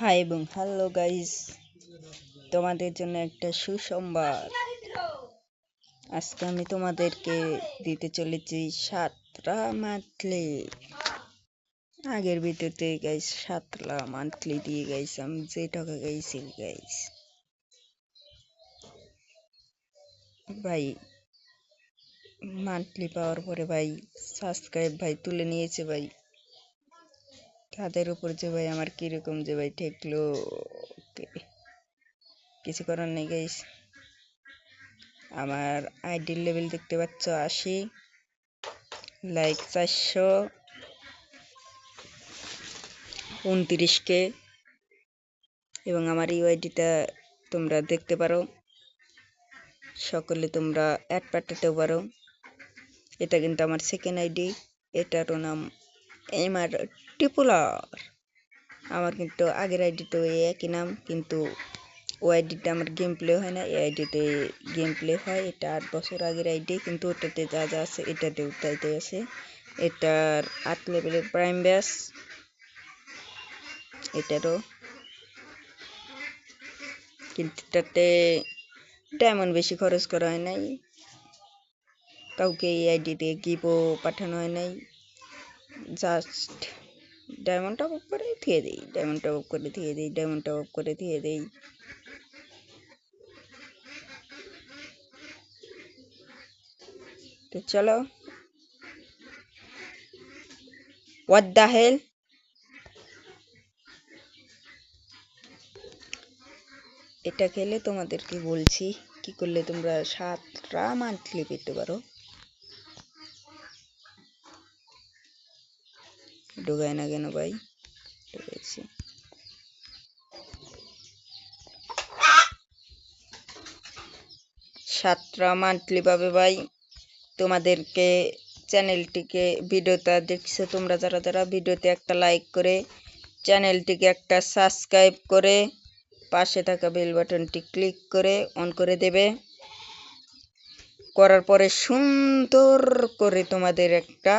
High এবং hello guys, তোমাদের জন্য একটা সুসংবাদ। আজকে আমি তোমাদেরকে দিতে চলেছি 7টা মান্থলি। আগের ভিডিওতে গাইস 7টা মান্থলি দিয়ে গাইস আমি যে টাকা গাইছি গাইস ভাই, মান্থলি পাওয়ার পরে ভাই সাবস্ক্রাইব ভাই তুলে নিয়েছে ভাই। তাদের উপর যে ভাই আমার কিরকম যে ভাই ঠেকলো, কিছু করার নেই গাইস। আমার আইডির লেভেল দেখতে পাচ্ছ 80, লাইক 429K এবং আমার ইউআইডিটা তোমরা দেখতে পারো, সকলে তোমরা অ্যাড পাঠাতেও পারো। এটা কিন্তু আমার সেকেন্ড আইডি, এটারও নাম এমআর টিপুলার। আমার কিন্তু আগের আইডিতে একই নাম, কিন্তু ও আইডিটা আমার গেম প্লে হয় না, এই আইডিতে গেম প্লে হয়। এটা 8 বছর আগের আইডি, কিন্তু ওটাতে যা যা আছে এটাতেও তাইতে আছে। এটার 8 লেভেলের প্রাইম ব্যাস, এটারও, কিন্তু এটাতে ডায়মন্ড বেশি খরচ করা হয় নাই, কাউকে এই আইডিতে গিফটও পাঠানো হয় নাই। জাস্ট ডায়মন্ড টপ আপ করে দিয়ে দিই, ডায়মন্ড টপ আপ করে দিয়ে দিই, ডায়মন্ড টপ আপ করে দিয়ে দিই। তো চলো, হোয়াট দ্য হেল। এটা খেলে তোমাদেরকে বলছি কি করলে তোমরা 7টা মান্থলি পেতে পারো। ঢোকায় না কেন ভাই? ঢুকেছি। 7টা মান্থলি পাবে ভাই। তোমাদেরকে চ্যানেলটিকে, ভিডিওটা দেখছো তোমরা যারা যারা, ভিডিওতে একটা লাইক করে চ্যানেলটিকে একটা সাবস্ক্রাইব করে পাশে থাকা বেল বাটনটি ক্লিক করে অন করে দেবে। করার পরে সুন্দর করে তোমাদের একটা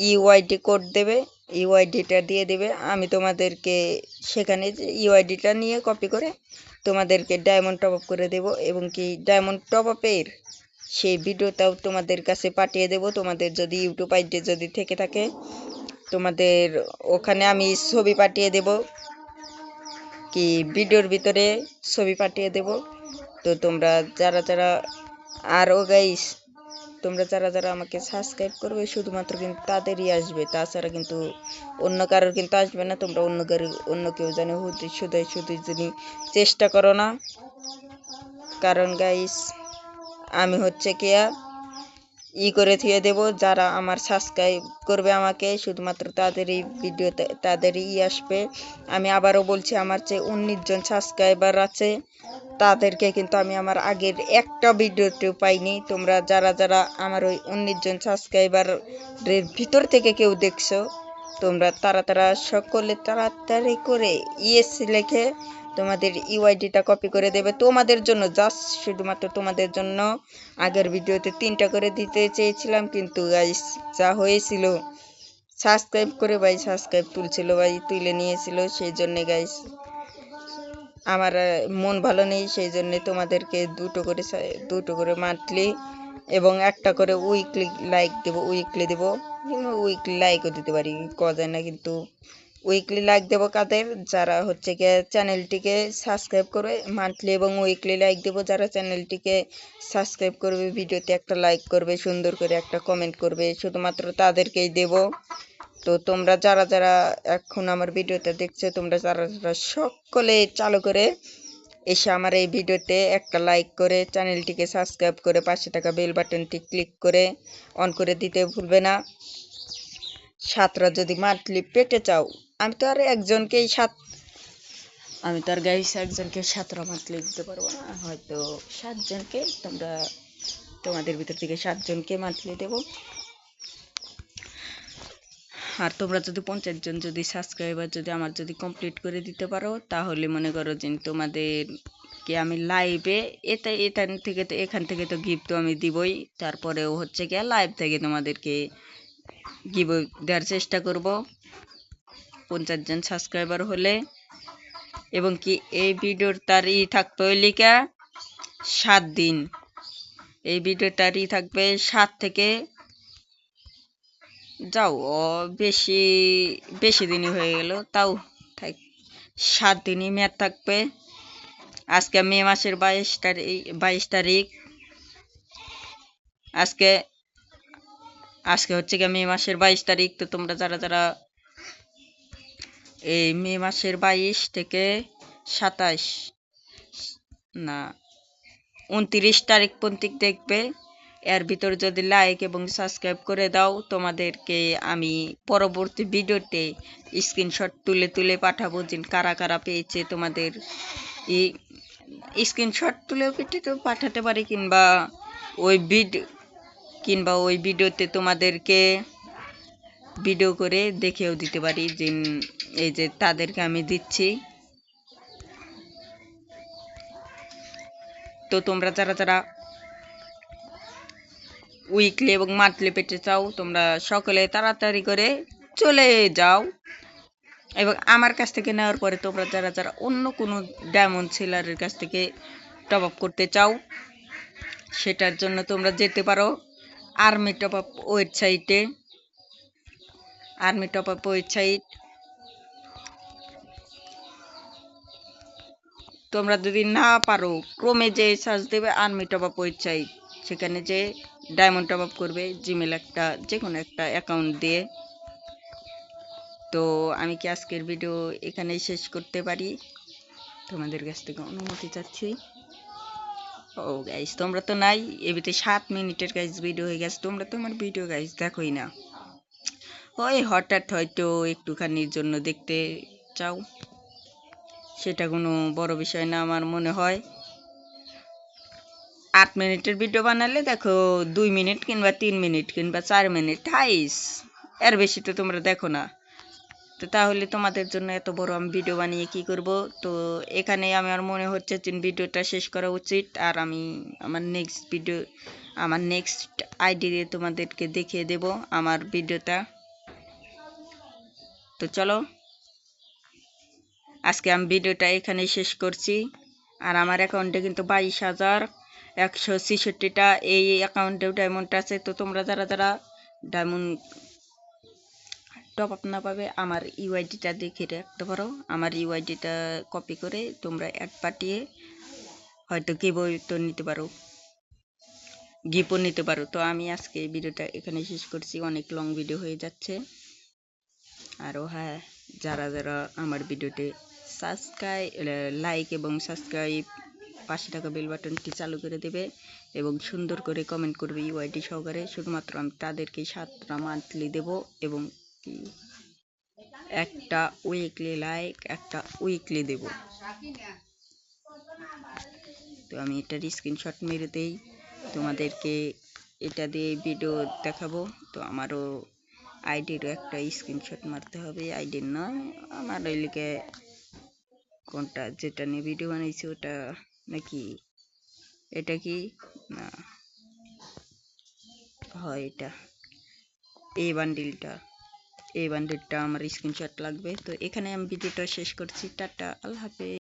ইউআইডি কোড দেবে, ইউআইডিটা দিয়ে দেবে। আমি তোমাদেরকে সেখানে ইউআইডিটা নিয়ে কপি করে তোমাদেরকে ডায়মন্ড টপ আপ করে দেব, এবং কি ডায়মন্ড টপ আপের সেই ভিডিওটাও তোমাদের কাছে পাঠিয়ে দেব। তোমাদের যদি ইউটিউব আইডি যদি থেকে থাকে, তোমাদের ওখানে আমি ছবি পাঠিয়ে দেব, কি ভিডিওর ভিতরে ছবি পাঠিয়ে দেব। তো তোমরা যারা যারা, আরও গাইস, তোমরা যারা যারা আমাকে সাবস্ক্রাইব করবে শুধুমাত্র কিন্তু তাদেরই আসবে, তাছাড়া কিন্তু অন্য কারোর কিন্তু আসবে না। তোমরা অন্য কেউ জানে শুধু যদি চেষ্টা করো না, কারণ গাইস আমি হচ্ছে কেয়া করে থিয়ে দেব। যারা আমার সাবস্ক্রাইব করবে আমাকে, শুধুমাত্র তাদেরই ভিডিওতে তাদেরই আসবে। আমি আবারও বলছি, আমার চেয়ে 19 জন সাবস্ক্রাইবার আছে, তাদেরকে কিন্তু আমি আমার আগের একটা ভিডিওতেও পাইনি। তোমরা যারা যারা আমার ওই 19 জন সাবস্ক্রাইবারের ভিতর থেকে কেউ দেখছো, তোমরা তারা সকলে তাড়াতাড়ি করে ইএস লিখে তোমাদের ইউআইডিটা কপি করে দেবে তোমাদের জন্য, জাস্ট শুধুমাত্র তোমাদের জন্য। আগের ভিডিওতে 3টা করে দিতে চেয়েছিলাম, কিন্তু গাইস যা হয়েছিল, সাবস্ক্রাইব করে ভাই সাবস্ক্রাইব তুলছিল ভাই, তুলে নিয়েছিল। সেই জন্য গাইস আমার মন ভালো নেই, সেই জন্য তোমাদেরকে দুটো করে মান্থলি এবং একটা করে উইকলি লাইক দেবো, উইকলি দেবো, উইকলি লাইকও দিতে পারি, করা যায় না, কিন্তু উইকলি লাইক দেবো কাদের, যারা হচ্ছে গিয়ে চ্যানেলটিকে সাবস্ক্রাইব করবে। মান্থলি এবং উইকলি লাইক দেবো যারা চ্যানেলটিকে সাবস্ক্রাইব করবে, ভিডিওতে একটা লাইক করবে, সুন্দর করে একটা কমেন্ট করবে, শুধুমাত্র তাদেরকেই দেব। তো তোমরা যারা যারা এখন আমার ভিডিওটা দেখছো, তোমরা যারা যারা সকলে চালু করে এসে আমার এই ভিডিওতে একটা লাইক করে চ্যানেলটিকে সাবস্ক্রাইব করে পাশে থাকা বেল বাটনটি ক্লিক করে অন করে দিতে ভুলবে না। 7টা যদি মান্থলি পেতে চাও, আমি তো আর গাইস একজনকে 7টা মান্থলি দিতে পারবো না, হয়তো 7 জনকে, তোমাদের ভিতর থেকে 7 জনকে মান্থলি দেবো। আর তোমরা যদি 50 জন যদি সাবস্ক্রাইবার যদি আমার যদি কমপ্লিট করে দিতে পারো, তাহলে মনে করো যে তোমাদেরকে আমি লাইভে এখান থেকে তো গিফট তো আমি দিবই, তারপরেও হচ্ছে কি লাইভ থেকে তোমাদেরকে গিভ দেওয়ার চেষ্টা করব 50 জন সাবস্ক্রাইবার হলে। এবং কি এই ভিডিওর তারিখ থাকবে লিখা 7 দিন, এই ভিডিওর তারিখ থাকবে 7 থেকে যাও বেশি বেশি দিনই হয়ে গেল, তাও 7 দিনই মেয়াদ থাকবে। আজকে মে মাসের 22 তারিখ, আজকে হচ্ছে কি মে মাসের 22 তারিখ। তো তোমরা যারা এই মে মাসের 22 থেকে 27 না 29 তারিখ পর্যন্ত দেখবে, এর ভিতর যদি লাইক এবং সাবস্ক্রাইব করে দাও, তোমাদেরকে আমি পরবর্তী ভিডিওতে স্ক্রিনশট তুলে তুলে পাঠাবো যে কারা কারা পেয়েছে। তোমাদের এই স্ক্রিনশট তুলেও পাঠাতে পারি, কিংবা ওই ভিডিওতে তোমাদেরকে ভিডিও করে দেখেও দিতে পারি যে এই যে তাদেরকে আমি দিচ্ছি। তো তোমরা যারা উইকলি এবং মান্থলি পেতে চাও, তোমরা সকলে তাড়াতাড়ি করে চলে যাও। এবং আমার কাছ থেকে নেওয়ার পরে তোমরা যারা অন্য কোনো ডায়মন্ড সেলারের কাছ থেকে টপ আপ করতে চাও, সেটার জন্য তোমরা যেতে পারো আর্মি টপ আপ ওয়েবসাইটে। আর্মি টপ আপ ওয়েবসাইট তোমরা যদি না পারো, ক্রমে যে সার্চ দেবে আর্মি টপ আপ ওয়েবসাইট, সেখানে যে ডায়মন্ড টপ আপ করবে জিমেল একটা যে কোনো একটা অ্যাকাউন্ট দিয়ে। তো আমি কি আজকের ভিডিও এখানেই শেষ করতে পারি, তোমাদের কাছ থেকে অনুমতি চাচ্ছি। ও গাইস, তোমরা তো নাই এবিতে 7 মিনিটের গাইস ভিডিও হয়ে গেছে, তোমরা তো আমার ভিডিও গাইস দেখোই না। ওই হঠাৎ হয়তো একটুখানির জন্য দেখতে চাও, সেটা কোনো বড় বিষয় না আমার মনে হয়। 8 মিনিটের ভিডিও বানালে দেখো 2 মিনিট কিংবা 3 মিনিট কিংবা 4 মিনিট হাইস, এর বেশি তো তোমরা দেখো না। তো তাহলে তোমাদের জন্য এত বড় আমি ভিডিও বানিয়ে কি করব? তো এখানে আমার মনে হচ্ছে যে ভিডিওটা শেষ করা উচিত। আর আমি আমার নেক্সট আইডি দিয়ে তোমাদেরকে দেখিয়ে দেব আমার ভিডিওটা। তো চলো আজকে আমি ভিডিওটা এখানেই শেষ করছি। আর আমার অ্যাকাউন্টে কিন্তু 22,166টা এই অ্যাকাউন্টেও ডায়মন্ড আছে। তো তোমরা যারা ডায়মন্ড টপ আপ না পাবে, আমার ইউআইডিটা দেখে রাখতে পারো। আমার ইউআইডিটা কপি করে তোমরা অ্যাড পাঠিয়ে হয়তো গিভও নিতে পারো। তো আমি আজকে এই ভিডিওটা এখানে শেষ করছি, অনেক লং ভিডিও হয়ে যাচ্ছে। আরও হ্যাঁ, যারা আমার ভিডিওতে লাইক এবং সাবস্ক্রাইব, পাশে থাকা বেল বাটনটি চালু করে দেবে এবং সুন্দর করে কমেন্ট করবে ইউআইডি সহকারে। শুধুমাত্র আমি তাদেরকে 7টা মান্থলি দেব এবং কি একটা উইকলি লাইক, একটা উইকলি দেব। তো আমি এটার স্ক্রিনশট মেরে দেই, তোমাদেরকে এটা দিয়ে ভিডিও দেখাবো। তো আমারও আইডিরও একটা স্ক্রিনশট মারতে হবে, আইডির নয়, আমার ওই লিখে কোনটা যেটা নিয়ে ভিডিও বানাইছি ওটা নাকি এটা কি না হয়, এটা এই বান্ডিলটা আমার স্ক্রিনশট লাগবে। তো এখানে আমি ভিডিওটা শেষ করছি। টাটা, আল্লাহ হাফেজ।